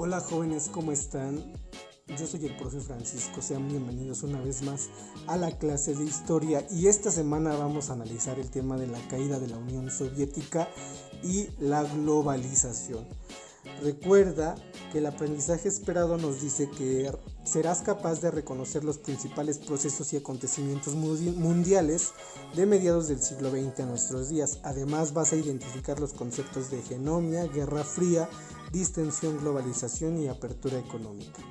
Hola jóvenes, ¿cómo están? Yo soy el profe Francisco, sean bienvenidos una vez más a la clase de historia y esta semana vamos a analizar el tema de la caída de la Unión Soviética y la globalización. Recuerda que el aprendizaje esperado nos dice que serás capaz de reconocer los principales procesos y acontecimientos mundiales de mediados del siglo XX a nuestros días. Además vas a identificar los conceptos de hegemonía, guerra fría, distensión, globalización y apertura económica.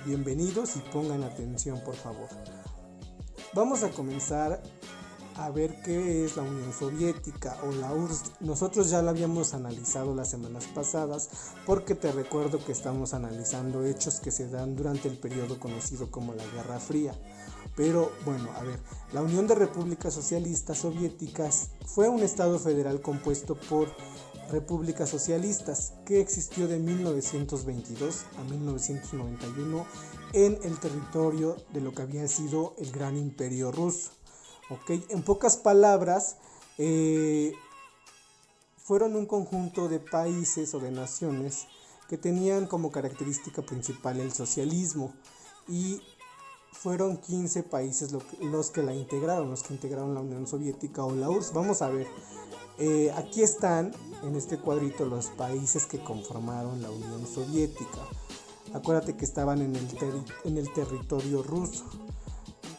Bienvenidos y pongan atención, por favor. Vamos a comenzar a ver qué es la Unión Soviética o la URSS. Nosotros ya la habíamos analizado las semanas pasadas porque te recuerdo que estamos analizando hechos que se dan durante el periodo conocido como la Guerra Fría. Pero bueno, la Unión de Repúblicas Socialistas Soviéticas fue un estado federal compuesto por repúblicas socialistas que existió de 1922 a 1991 en el territorio de lo que había sido el Gran Imperio Ruso. En pocas palabras, fueron un conjunto de países o de naciones que tenían como característica principal el socialismo y fueron 15 países los que la integraron, los que integraron la Unión Soviética o la URSS. Vamos a ver, aquí están en este cuadrito los países que conformaron la Unión Soviética. Acuérdate que estaban en el territorio ruso.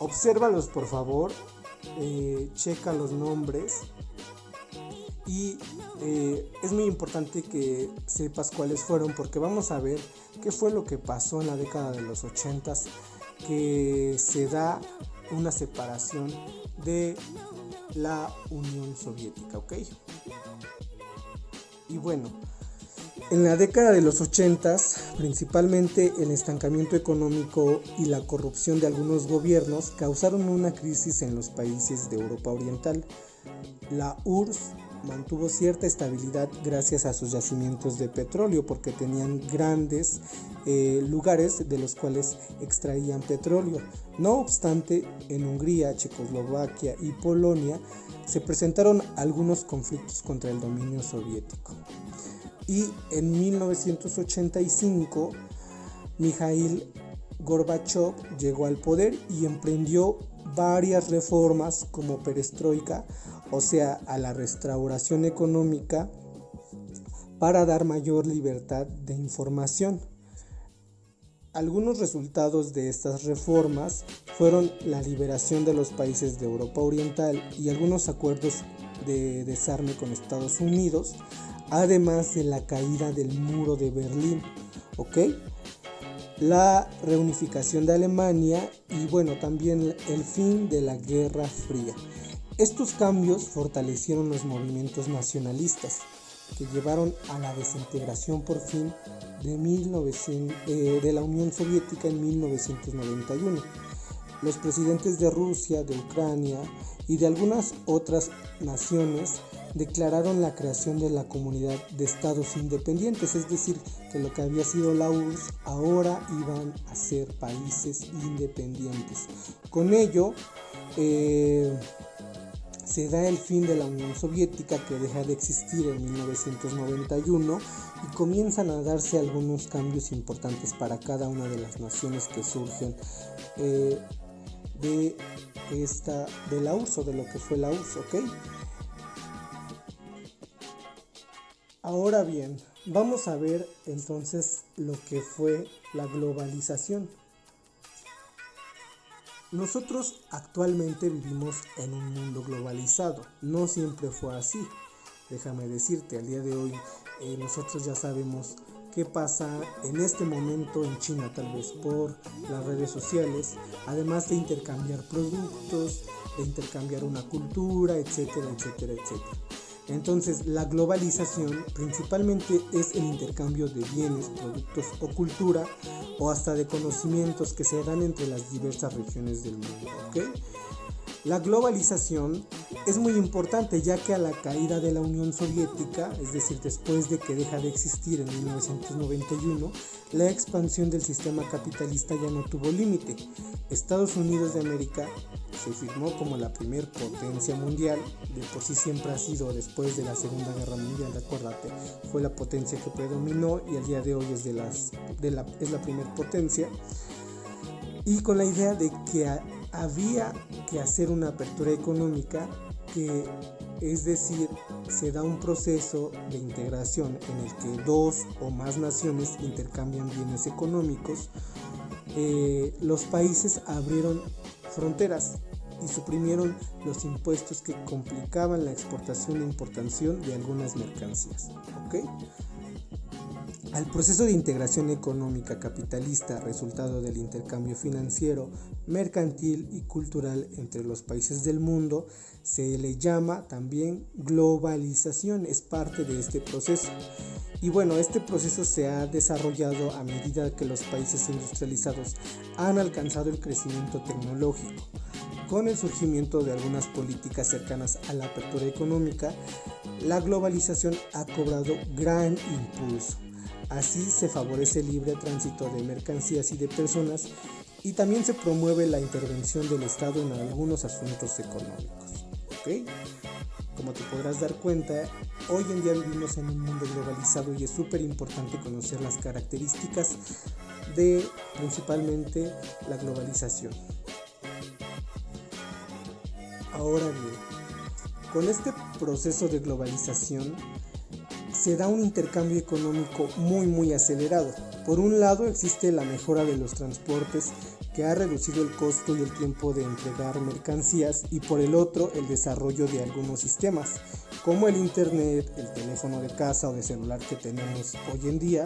Obsérvalos por favor. Checa los nombres y es muy importante que sepas cuáles fueron, porque vamos a ver qué fue lo que pasó en la década de los 80s, que se da una separación de la Unión Soviética, ¿ok? Y bueno, en la década de los 80s, principalmente el estancamiento económico y la corrupción de algunos gobiernos causaron una crisis en los países de Europa Oriental. La URSS mantuvo cierta estabilidad gracias a sus yacimientos de petróleo, porque tenían grandes lugares de los cuales extraían petróleo. No obstante, en Hungría, Checoslovaquia y Polonia se presentaron algunos conflictos contra el dominio soviético. Y en 1985 Mikhail Gorbachev llegó al poder y emprendió varias reformas como perestroika, o sea, a la restauración económica, para dar mayor libertad de información. Algunos resultados de estas reformas fueron la liberación de los países de Europa Oriental y algunos acuerdos de desarme con Estados Unidos, además de la caída del muro de Berlín, la reunificación de Alemania y también el fin de la Guerra Fría. Estos cambios fortalecieron los movimientos nacionalistas que llevaron a la desintegración por fin de la Unión Soviética en 1991. Los presidentes de Rusia, de Ucrania y de algunas otras naciones declararon la creación de la Comunidad de Estados Independientes, es decir, que lo que había sido la URSS ahora iban a ser países independientes. Con ello se da el fin de la Unión Soviética, que deja de existir en 1991, y comienzan a darse algunos cambios importantes para cada una de las naciones que surgen de la URSS, o de lo que fue la URSS, Ahora bien, vamos a ver entonces lo que fue la globalización. Nosotros actualmente vivimos en un mundo globalizado. No siempre fue así. Déjame decirte, al día de hoy nosotros ya sabemos qué pasa en este momento en China, tal vez por las redes sociales, además de intercambiar productos, de intercambiar una cultura, etcétera, etcétera, etcétera. Entonces, la globalización principalmente es el intercambio de bienes, productos o cultura, o hasta de conocimientos que se dan entre las diversas regiones del mundo, La globalización es muy importante ya que a la caída de la Unión Soviética, es decir, después de que deja de existir en 1991, la expansión del sistema capitalista ya no tuvo límite. Estados Unidos de América se firmó como la primer potencia mundial, de por sí siempre ha sido después de la Segunda Guerra Mundial, acuérdate, fue la potencia que predominó y al día de hoy es la primer potencia, y con la idea de que había que hacer una apertura económica, que es decir, se da un proceso de integración en el que dos o más naciones intercambian bienes económicos. Los países abrieron fronteras y suprimieron los impuestos que complicaban la exportación e importación de algunas mercancías. ¿Okay? Al proceso de integración económica capitalista, resultado del intercambio financiero, mercantil y cultural entre los países del mundo, se le llama también globalización, es parte de este proceso. Y bueno, este proceso se ha desarrollado a medida que los países industrializados han alcanzado el crecimiento tecnológico. Con el surgimiento de algunas políticas cercanas a la apertura económica, la globalización ha cobrado gran impulso. Así se favorece el libre tránsito de mercancías y de personas, y también se promueve la intervención del Estado en algunos asuntos económicos. ¿Okay? Como te podrás dar cuenta, hoy en día vivimos en un mundo globalizado y es súper importante conocer las características de principalmente la globalización. Ahora bien, con este proceso de globalización se da un intercambio económico muy acelerado. Por un lado existe la mejora de los transportes, que ha reducido el costo y el tiempo de entregar mercancías, y por el otro el desarrollo de algunos sistemas como el internet, el teléfono de casa o de celular que tenemos hoy en día.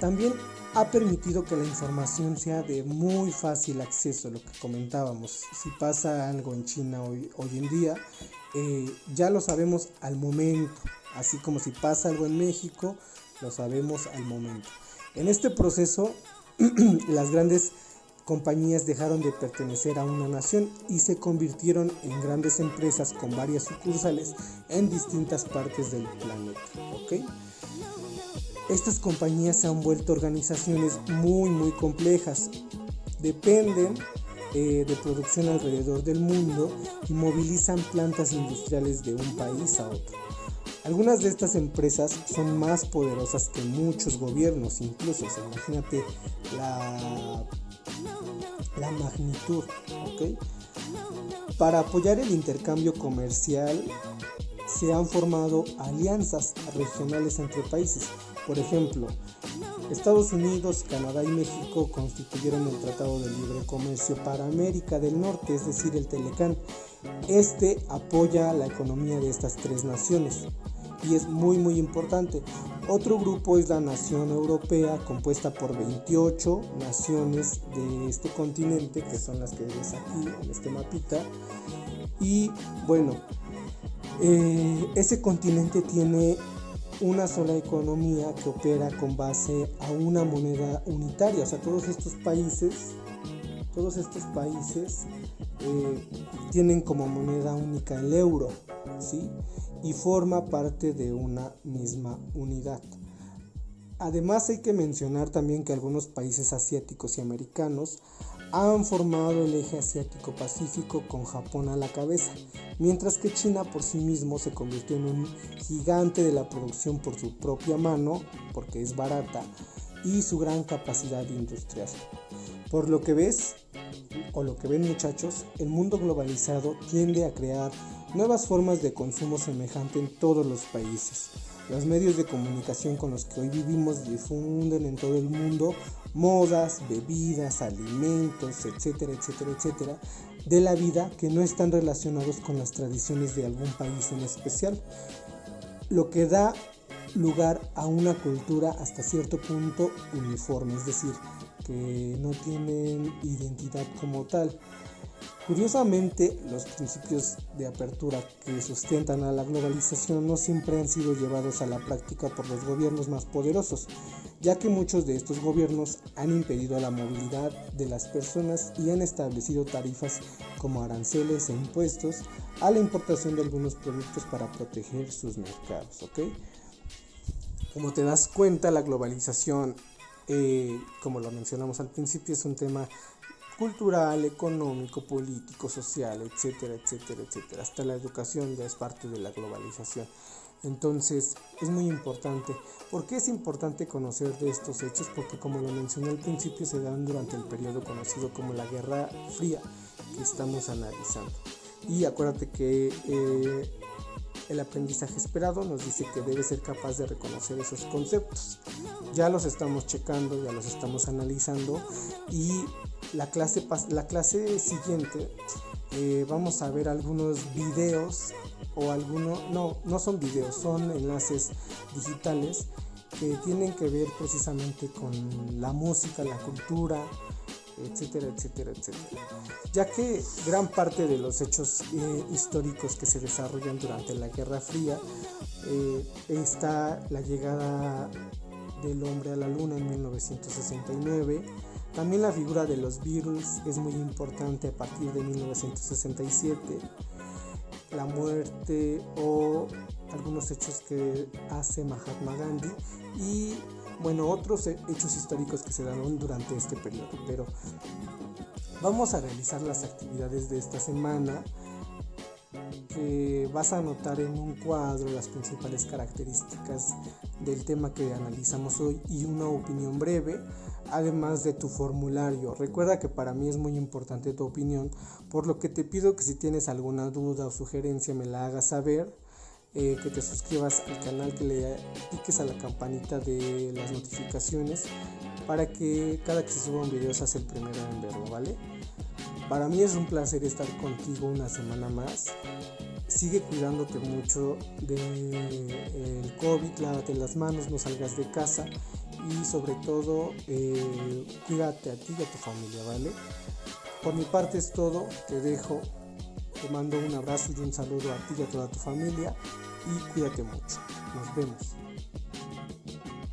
También ha permitido que la información sea de muy fácil acceso, lo que comentábamos. Si pasa algo en China hoy en día, ya lo sabemos al momento, así como si pasa algo en México, lo sabemos al momento. En este proceso, las grandes compañías dejaron de pertenecer a una nación y se convirtieron en grandes empresas con varias sucursales en distintas partes del planeta. ¿Okay? Estas compañías se han vuelto organizaciones muy complejas. Dependen de producción alrededor del mundo y movilizan plantas industriales de un país a otro. Algunas de estas empresas son más poderosas que muchos gobiernos, incluso, imagínate la magnitud. ¿Okay? Para apoyar el intercambio comercial se han formado alianzas regionales entre países. Por ejemplo, Estados Unidos, Canadá y México constituyeron el Tratado de Libre Comercio para América del Norte, es decir, el TELECAN. Este apoya la economía de estas tres naciones y es muy importante. Otro grupo es la Nación Europea, compuesta por 28 naciones de este continente, que son las que ves aquí en este mapita. Y bueno, ese continente tiene una sola economía que opera con base a una moneda unitaria. O sea, todos estos países tienen como moneda única el euro, ¿sí? Y forma parte de una misma unidad. Además, hay que mencionar también que algunos países asiáticos y americanos han formado el eje asiático-pacífico con Japón a la cabeza, mientras que China por sí mismo se convirtió en un gigante de la producción por su propia mano, porque es barata, y su gran capacidad industrial. Por lo que ves, o lo que ven muchachos, el mundo globalizado tiende a crear nuevas formas de consumo semejante en todos los países. Los medios de comunicación con los que hoy vivimos difunden en todo el mundo modas, bebidas, alimentos, etcétera, de la vida que no están relacionados con las tradiciones de algún país en especial, lo que da lugar a una cultura hasta cierto punto uniforme, es decir, que no tienen identidad como tal. Curiosamente, los principios de apertura que sustentan a la globalización no siempre han sido llevados a la práctica por los gobiernos más poderosos, ya que muchos de estos gobiernos han impedido la movilidad de las personas y han establecido tarifas como aranceles e impuestos a la importación de algunos productos para proteger sus mercados, ¿ok? Como te das cuenta, la globalización, como lo mencionamos al principio, es un tema cultural, económico, político, social, etcétera, etcétera, etcétera. Hasta la educación ya es parte de la globalización. Entonces es muy importante. ¿Por qué es importante conocer de estos hechos? Porque, como lo mencioné al principio, se dan durante el periodo conocido como la Guerra Fría que estamos analizando. Y acuérdate que el aprendizaje esperado nos dice que debe ser capaz de reconocer esos conceptos. Ya los estamos checando, ya los estamos analizando, y la clase siguiente vamos a ver algunos videos o no son videos, son enlaces digitales que tienen que ver precisamente con la música, la cultura, etcétera, etcétera, etcétera. Ya que gran parte de los hechos históricos que se desarrollan durante la Guerra Fría está la llegada del hombre a la luna en 1969. También la figura de los Beatles es muy importante a partir de 1967. La muerte o algunos hechos que hace Mahatma Gandhi y otros hechos históricos que se dan durante este periodo. Pero vamos a realizar las actividades de esta semana, que vas a anotar en un cuadro las principales características del tema que analizamos hoy y una opinión breve, además de tu formulario. Recuerda que para mí es muy importante tu opinión, por lo que te pido que si tienes alguna duda o sugerencia me la hagas saber, que te suscribas al canal, que le piques a la campanita de las notificaciones para que cada que se suba un video seas el primero en verlo, ¿vale? Para mí es un placer estar contigo una semana más. Sigue cuidándote mucho del COVID, lávate las manos, no salgas de casa y sobre todo cuídate a ti y a tu familia, ¿vale? Por mi parte es todo, te dejo, te mando un abrazo y un saludo a ti y a toda tu familia y cuídate mucho. Nos vemos.